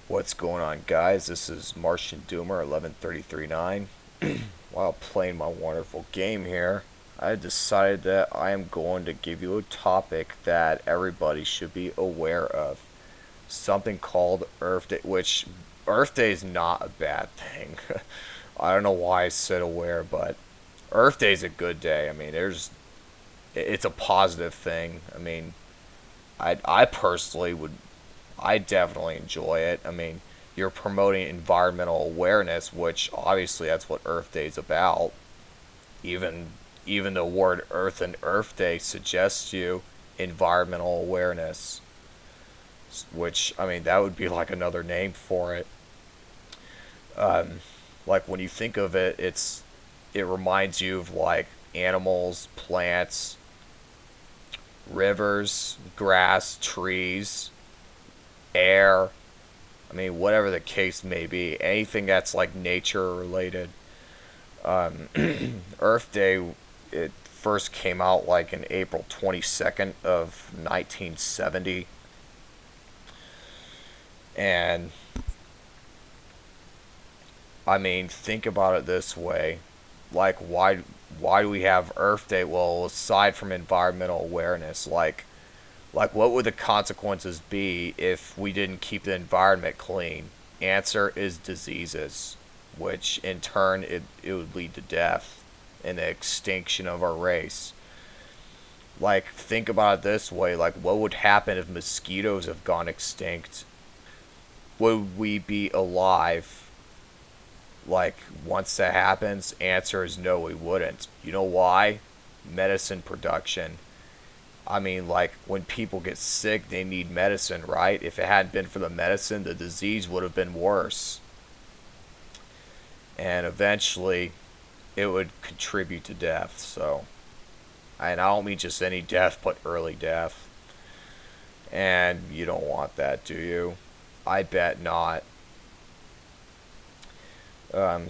What's going on, guys? This is Martian Doomer 11339. While playing my wonderful game here, I decided that I am going to give you a topic that everybody should be aware of. Something called Earth Day, which Earth Day is not a bad thing. I don't know why I said aware, but Earth Day is a good day. I mean, it's a positive thing. I mean, I personally would I definitely enjoy it. I mean, you're promoting environmental awareness, which obviously that's what Earth Day is about. Even even the word Earth and Earth Day suggests to you environmental awareness, which I mean that would be like another name for it. Um, like when you think of it, it reminds you of like animals, plants, rivers, grass, trees, air. I mean, whatever the case may be, anything that's like nature related. Um, Earth Day, it first came out like in April 22nd of 1970, and I mean, think about it this way: like, why do we have Earth Day? Well, aside from environmental awareness, like what would the consequences be if we didn't keep the environment clean? Answer is diseases, which in turn it would lead to death and the extinction of our race. Like think about it this way, like what would happen if mosquitoes have gone extinct? Would we be alive? Like once that happens, answer is no, we wouldn't. You know why? Medicine production. I mean, like, when people get sick, they need medicine, right? If it hadn't been for the medicine, the disease would have been worse. And eventually, it would contribute to death. So, and I don't mean just any death, but early death. And you don't want that, do you? I bet not. Um,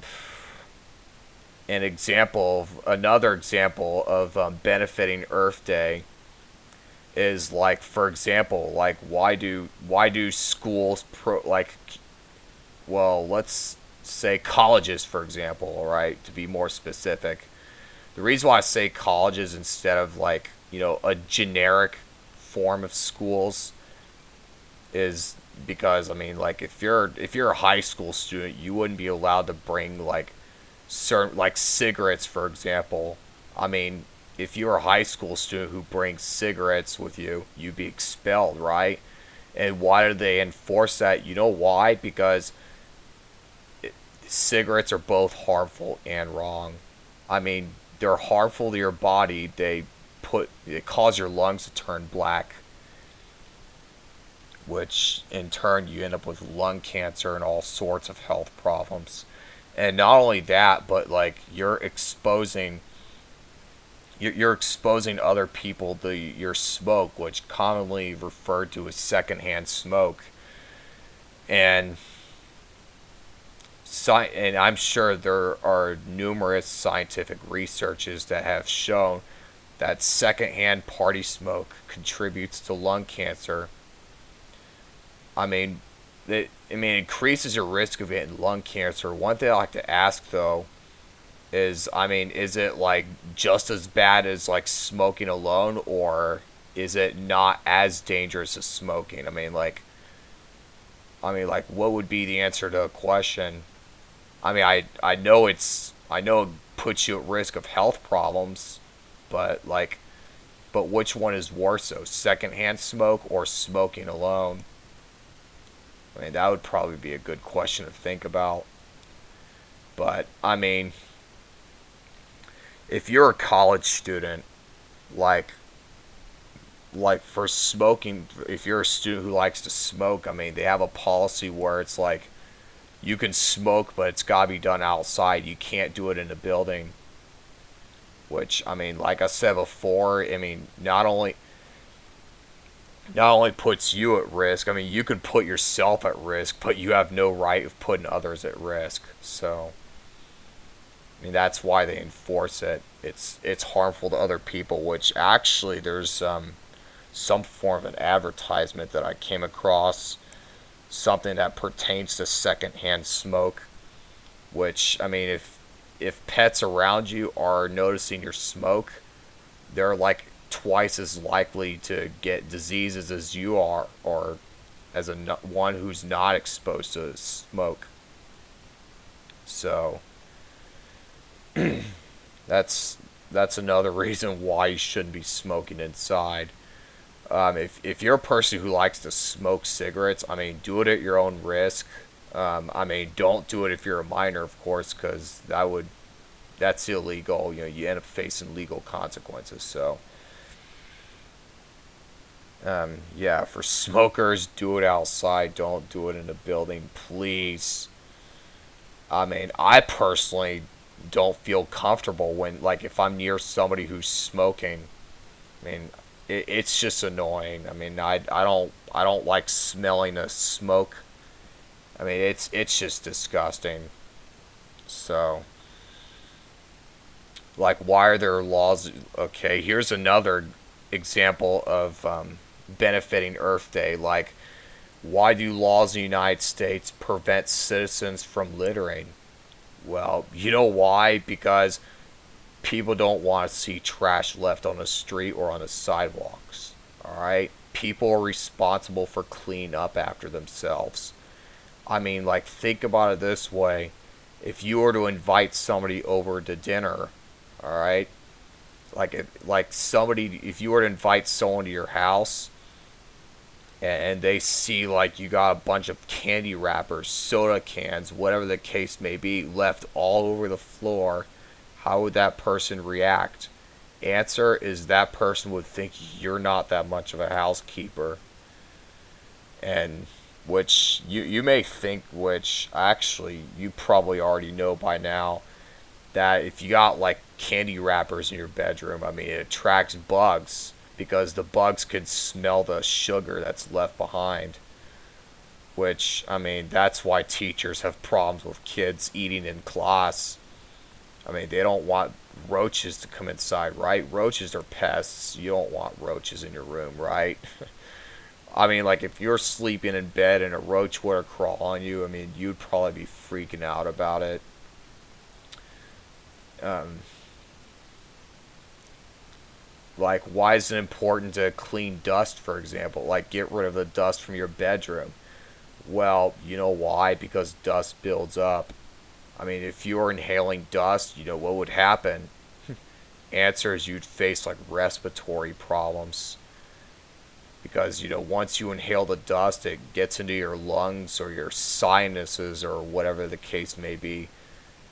another example of benefiting Earth Day is like, for example, like why do schools well, let's say colleges, for example, all right, to be more specific. The reason why I say colleges instead of like, a generic form of schools is because I mean, like if you're a high school student, you wouldn't be allowed to bring like certain like cigarettes, for example. I mean, if you're a high school student who brings cigarettes with you, you'd be expelled, right? And why do they enforce that? You know why? Because cigarettes are both harmful and wrong. I mean, they're harmful to your body. They cause your lungs to turn black, which in turn you end up with lung cancer and all sorts of health problems. And not only that, but like you're exposing other people to your smoke, which commonly referred to as secondhand smoke. And and I'm sure there are numerous scientific researches that have shown that secondhand party smoke contributes to lung cancer. I mean, it increases your risk of getting lung cancer. One thing I like to ask though is, I mean, is it like just as bad as like smoking alone, or is it not as dangerous as smoking? I mean, like, what would be the answer to a question? I mean, I know it puts you at risk of health problems, but like, but which one is worse though? Secondhand smoke or smoking alone? I mean, that would probably be a good question to think about. But I mean, if you're a college student, like for smoking, if you're a student who likes to smoke, I mean, they have a policy where it's like you can smoke, but it's got to be done outside. You can't do it in a building, which I mean, like I said before, I mean, not only puts you at risk, I mean, you could put yourself at risk, but you have no right of putting others at risk. So, I mean, that's why they enforce it. It's harmful to other people, which actually there's some form of an advertisement that I came across something that pertains to secondhand smoke. Which, I mean, if pets around you are noticing your smoke, they're like twice as likely to get diseases as you are, or as one who's not exposed to smoke. So that's that's another reason why you shouldn't be smoking inside. If you're a person who likes to smoke cigarettes, I mean, do it at your own risk. I mean, don't do it if you're a minor, of course, because that's illegal. You know, you end up facing legal consequences. So, yeah, for smokers, do it outside. Don't do it in a building, please. I mean, I personally don't feel comfortable when, like, if I'm near somebody who's smoking. I mean, it's just annoying. I mean, I don't like smelling the smoke. I mean, it's just disgusting. So, like, why are there laws? Okay, here's another example of benefiting Earth Day. Like, why do laws in the United States prevent citizens from littering? Well, you know why? Because people don't want to see trash left on the street or on the sidewalks. All right? People are responsible for cleaning up after themselves. I mean, like, think about it this way. If you were to invite somebody over to dinner, all right? Like somebody, if you were to invite someone to your house and they see like you got a bunch of candy wrappers, soda cans, whatever the case may be, left all over the floor, how would that person react? Answer is that person would think you're not that much of a housekeeper. And which you may think, which actually you probably already know by now, that if you got like candy wrappers in your bedroom, I mean, it attracts bugs because the bugs can smell the sugar that's left behind. Which, I mean, that's why teachers have problems with kids eating in class. I mean, they don't want roaches to come inside, right? Roaches are pests. You don't want roaches in your room, right? I mean, like, if you're sleeping in bed and a roach were to crawl on you, I mean, you'd probably be freaking out about it. Um, like, why is it important to clean dust, for example? Like, get rid of the dust from your bedroom. Well, you know why? Because dust builds up. I mean, if you were inhaling dust, you know what would happen? Answer is you'd face like respiratory problems. Because, you know, once you inhale the dust, it gets into your lungs or your sinuses or whatever the case may be.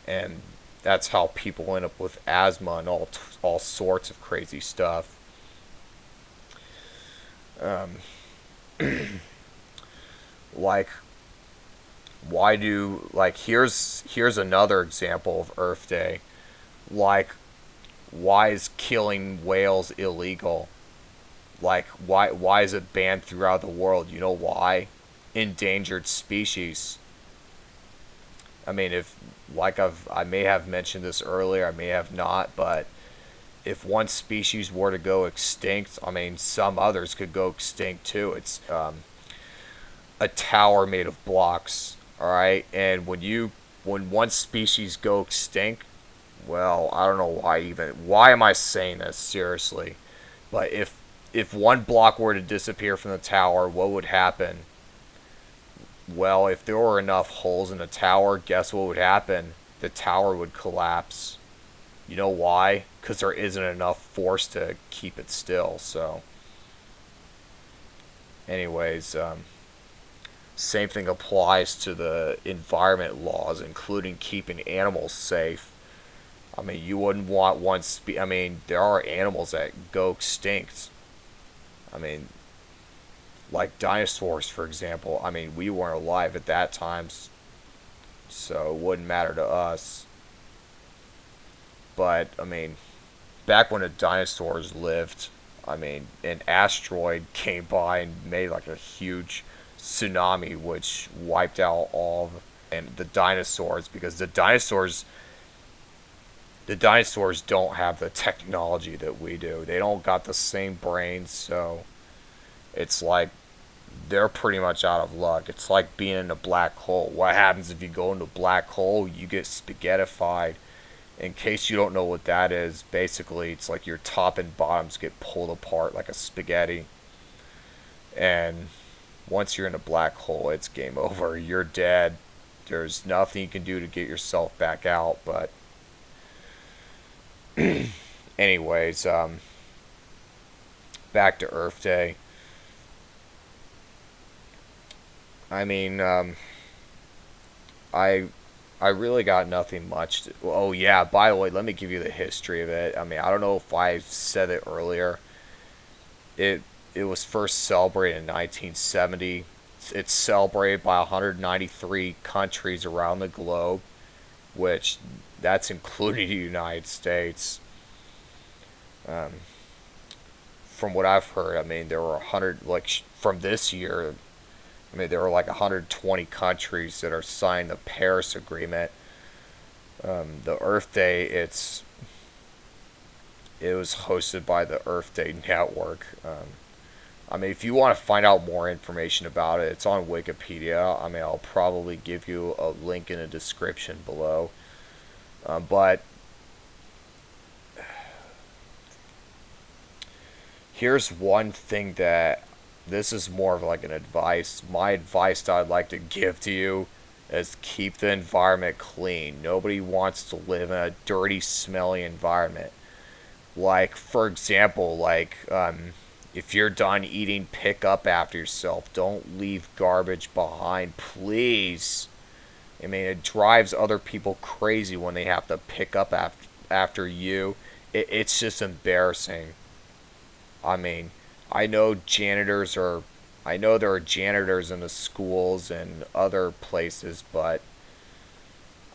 And that's how people end up with asthma and all sorts of crazy stuff. Um, like, why do, like, here's another example of Earth Day. Like, why is killing whales illegal? Like, why is it banned throughout the world? You know why? Endangered species. I mean, if like I may have mentioned this earlier, I may have not, but if one species were to go extinct, I mean, some others could go extinct too. It's a tower made of blocks, all right? And when one species go extinct, well, I don't know why am I saying this seriously? But if one block were to disappear from the tower, what would happen? Well, if there were enough holes in the tower, guess what would happen? The tower would collapse. You know why? Because there isn't enough force to keep it still. So, anyways, same thing applies to the environment laws, including keeping animals safe. I mean, you wouldn't want I mean, there are animals that go extinct. I mean, like dinosaurs, for example. I mean, we weren't alive at that time, so it wouldn't matter to us. But, I mean, back when the dinosaurs lived, I mean, an asteroid came by and made like a huge tsunami, which wiped out all of and the dinosaurs because the dinosaurs don't have the technology that we do. They don't got the same brains, so it's like they're pretty much out of luck. It's like being in a black hole. What happens if you go into a black hole? You get spaghettified. In case you don't know what that is, basically it's like your top and bottoms get pulled apart like a spaghetti. And once you're in a black hole, it's game over. You're dead. There's nothing you can do to get yourself back out. But, anyways, back to Earth Day. I mean, I I really got nothing much. Oh yeah, by the way, let me give you the history of it. I mean, I don't know if I said it earlier. It it was first celebrated in 1970. It's celebrated by 193 countries around the globe, which that's including the United States. Um, from what I've heard, I mean, there were 100 from this year. I mean, there were like 120 countries that are signed the Paris Agreement. The Earth Day, it was hosted by the Earth Day Network. I mean, if you want to find out more information about it, it's on Wikipedia. I mean, I'll probably give you a link in the description below. But here's one thing that this is more of like an advice. My advice that I'd like to give to you is keep the environment clean. Nobody wants to live in a dirty, smelly environment. Like, for example, if you're done eating, pick up after yourself. Don't leave garbage behind, please. I mean, it drives other people crazy when they have to pick up after you. It's just embarrassing. I mean, I know janitors are. I know there are janitors in the schools and other places, but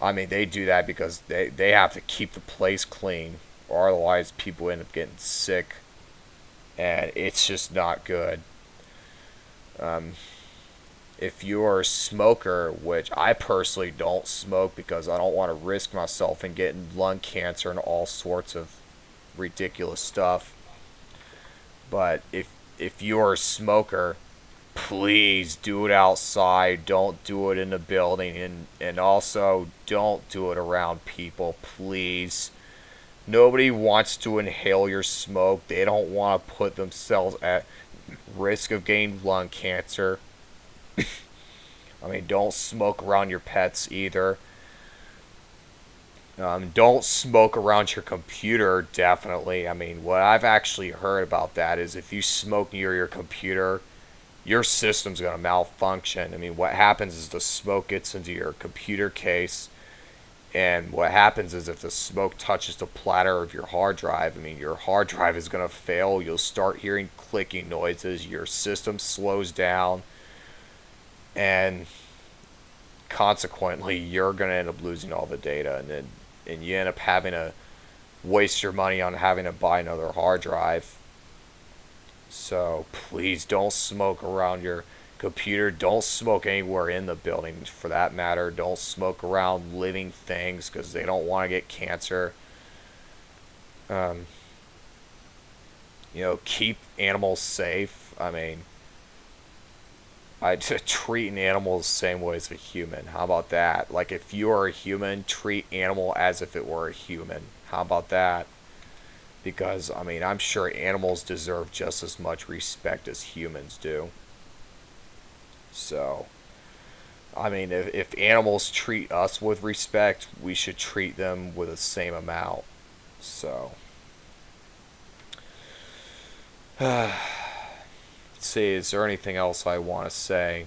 I mean, they do that because they have to keep the place clean, or otherwise people end up getting sick, and it's just not good. Um, if you're a smoker, which I personally don't smoke because I don't want to risk myself in getting lung cancer and all sorts of ridiculous stuff, but if you're a smoker, please do it outside. Don't do it in the building, and also don't do it around people, please. Nobody wants to inhale your smoke. They don't want to put themselves at risk of getting lung cancer. I mean, don't smoke around your pets either. Don't smoke around your computer, definitely. I mean, what I've actually heard about that is if you smoke near your computer, your system's going to malfunction. I mean, what happens is the smoke gets into your computer case, and what happens is if the smoke touches the platter of your hard drive, I mean, your hard drive is going to fail. You'll start hearing clicking noises. Your system slows down, and consequently, you're going to end up losing all the data, and you end up having to waste your money on having to buy another hard drive. So please don't smoke around your computer. Don't smoke anywhere in the building for that matter. Don't smoke around living things because they don't want to get cancer. Um, keep animals safe. I mean, I treat an animal the same way as a human. How about that? Like, if you are a human, treat animal as if it were a human. How about that? Because, I mean, I'm sure animals deserve just as much respect as humans do. So, I mean, if animals treat us with respect, we should treat them with the same amount. So, let's see, is there anything else I want to say?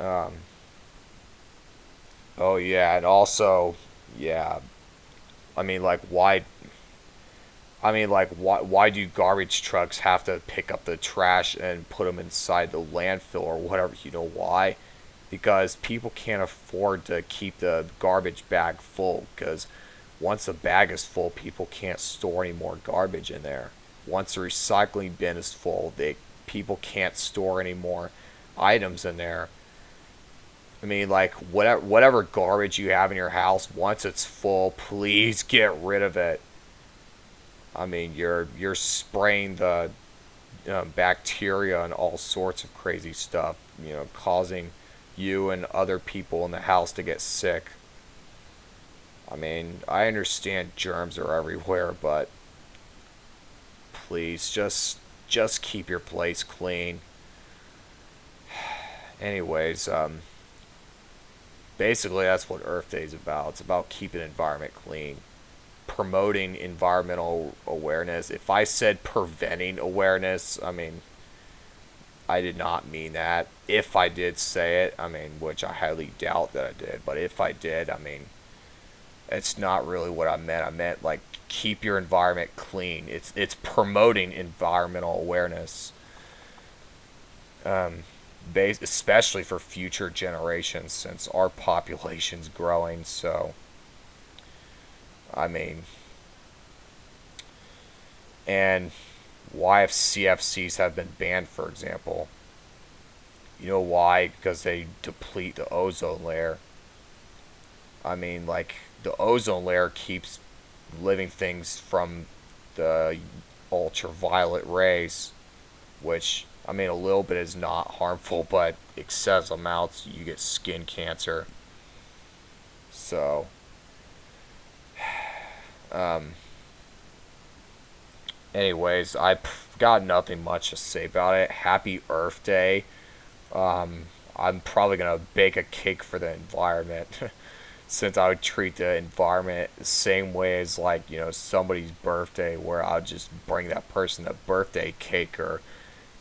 Um, oh, yeah, and also, yeah, I mean, like, why do garbage trucks have to pick up the trash and put them inside the landfill or whatever? You know why? Because people can't afford to keep the garbage bag full. Because once the bag is full, people can't store any more garbage in there. Once the recycling bin is full, people can't store any more items in there. I mean, like, whatever garbage you have in your house, once it's full, please get rid of it. I mean, you're spraying the bacteria and all sorts of crazy stuff, causing you and other people in the house to get sick. I mean, I understand germs are everywhere, but please just keep your place clean. Anyways, basically that's what Earth Day is about. It's about keeping the environment clean, promoting environmental awareness. If I said preventing awareness, I mean, I did not mean that. If I did say it, I mean, which I highly doubt that I did, but if I did, I mean, it's not really what I meant. I meant like keep your environment clean. It's promoting environmental awareness, especially for future generations since our population's growing. So, I mean, and why if CFCs have been banned, for example. You know why? Because they deplete the ozone layer. I mean, like, the ozone layer keeps living things from the ultraviolet rays, which, I mean, a little bit is not harmful, but excessive amounts, you get skin cancer. So, um, anyways, I've got nothing much to say about it. Happy Earth Day. I'm probably gonna bake a cake for the environment, since I would treat the environment the same way as like somebody's birthday, where I'll just bring that person a birthday cake or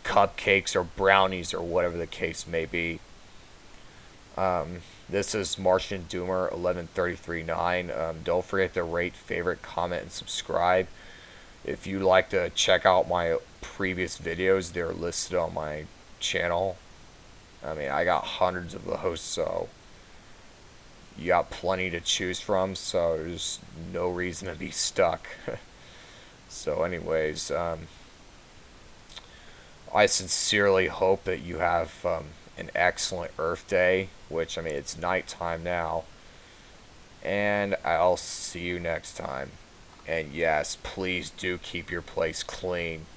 cupcakes or brownies or whatever the case may be. This is Martian Doomer 11339. Don't forget to rate, favorite, comment, and subscribe. If you'd like to check out my previous videos, they're listed on my channel. I mean, I got hundreds of those, so you got plenty to choose from, so there's no reason to be stuck. So anyways, I sincerely hope that you have an excellent Earth Day, which, I mean, it's nighttime now. And I'll see you next time. And yes, please do keep your place clean.